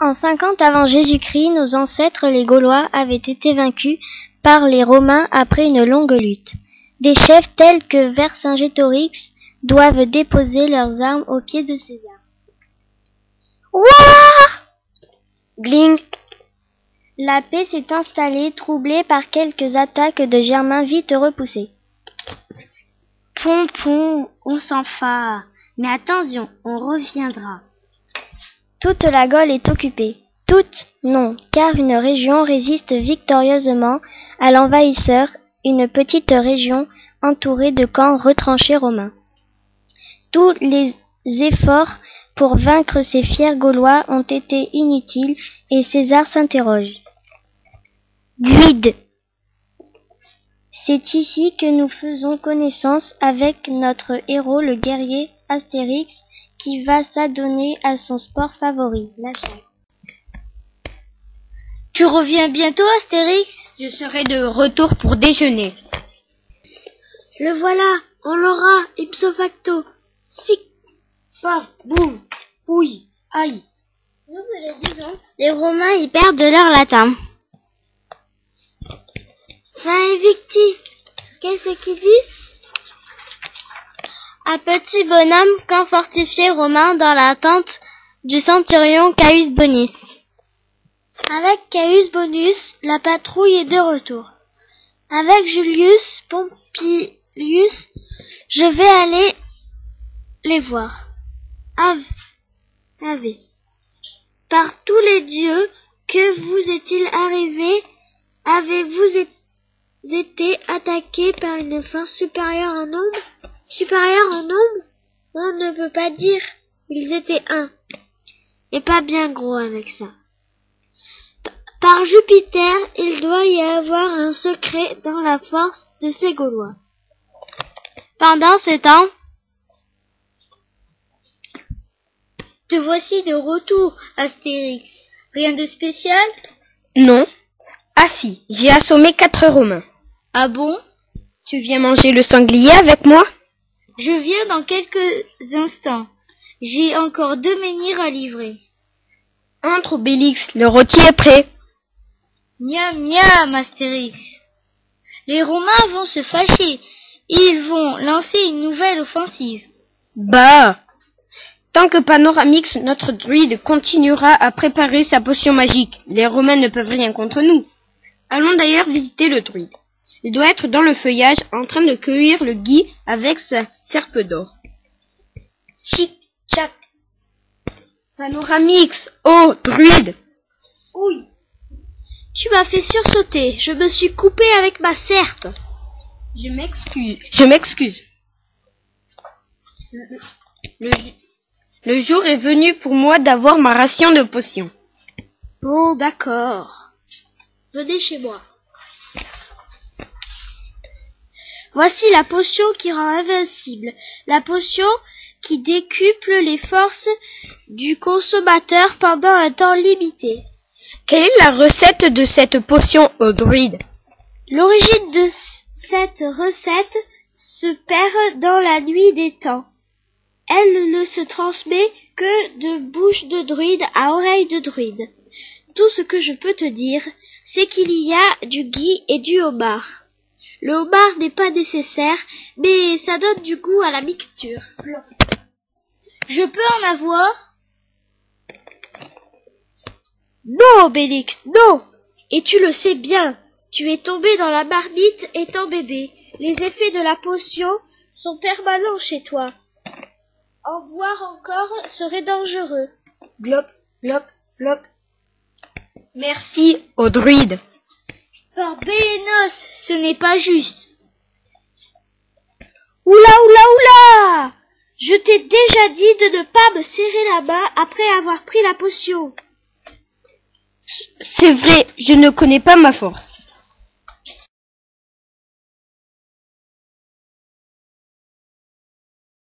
En 50 avant Jésus-Christ, nos ancêtres les Gaulois avaient été vaincus par les Romains après une longue lutte. Des chefs tels que Vercingétorix doivent déposer leurs armes aux pieds de César. Ouah! Gling! La paix s'est installée, troublée par quelques attaques de Germains vite repoussées. Pompon, on s'en fâche. Mais attention, on reviendra. Toute la Gaule est occupée. Toute, non, car une région résiste victorieusement à l'envahisseur, une petite région entourée de camps retranchés romains. Tous les efforts pour vaincre ces fiers Gaulois ont été inutiles et César s'interroge. Druide. C'est ici que nous faisons connaissance avec notre héros, le guerrier Astérix, qui va s'adonner à son sport favori, la chasse. Tu reviens bientôt, Astérix? Je serai de retour pour déjeuner. Le voilà, on l'aura, ipso facto. Sic, paf, boum, oui, aïe. Nous vous le disons, les Romains y perdent leur latin. Victi, qu'est-ce qu'il dit? Un petit bonhomme, camp fortifié romain dans la tente du centurion Caius Bonus. Avec Caius Bonus, la patrouille est de retour. Avec Julius Pompilius, je vais aller les voir. Ave. Par tous les dieux, que vous est-il arrivé? Avez-vous été attaqué par une force supérieure en nombre? Supérieur en nombre? On ne peut pas dire. Ils étaient un. Et pas bien gros avec ça. Par Jupiter, il doit y avoir un secret dans la force de ces Gaulois. Pendant ce temps, te voici de retour, Astérix. Rien de spécial? Non. Ah si, j'ai assommé 4 Romains. Ah bon? Tu viens manger le sanglier avec moi? Je viens dans quelques instants. J'ai encore 2 menhirs à livrer. Entre, Obélix, le rôti est prêt. Miam, miam, Astérix. Les Romains vont se fâcher. Ils vont lancer une nouvelle offensive. Bah! Tant que Panoramix, notre druide, continuera à préparer sa potion magique, les Romains ne peuvent rien contre nous. Allons d'ailleurs visiter le druide. Il doit être dans le feuillage en train de cueillir le gui avec sa serpe d'or. Chic, tchac. Panoramix, oh, druide! Oui. Tu m'as fait sursauter. Je me suis coupé avec ma serpe. Je m'excuse. Le jour est venu pour moi d'avoir ma ration de potions. Bon, d'accord. Venez chez moi. Voici la potion qui rend invincible. La potion qui décuple les forces du consommateur pendant un temps limité. Quelle est la recette de cette potion, ô druide? L'origine de cette recette se perd dans la nuit des temps. Elle ne se transmet que de bouche de druide à oreille de druide. Tout ce que je peux te dire, c'est qu'il y a du gui et du homard. Le homard n'est pas nécessaire, mais ça donne du goût à la mixture. Je peux en avoir? Non, Obélix, non! Et tu le sais bien, tu es tombé dans la marmite étant bébé. Les effets de la potion sont permanents chez toi. En boire encore serait dangereux. Glop, glop, glop. Merci, ô druide. Par Bélénos, ce n'est pas juste. Oula, oula, oula! Je t'ai déjà dit de ne pas me serrer la main après avoir pris la potion. C'est vrai, je ne connais pas ma force.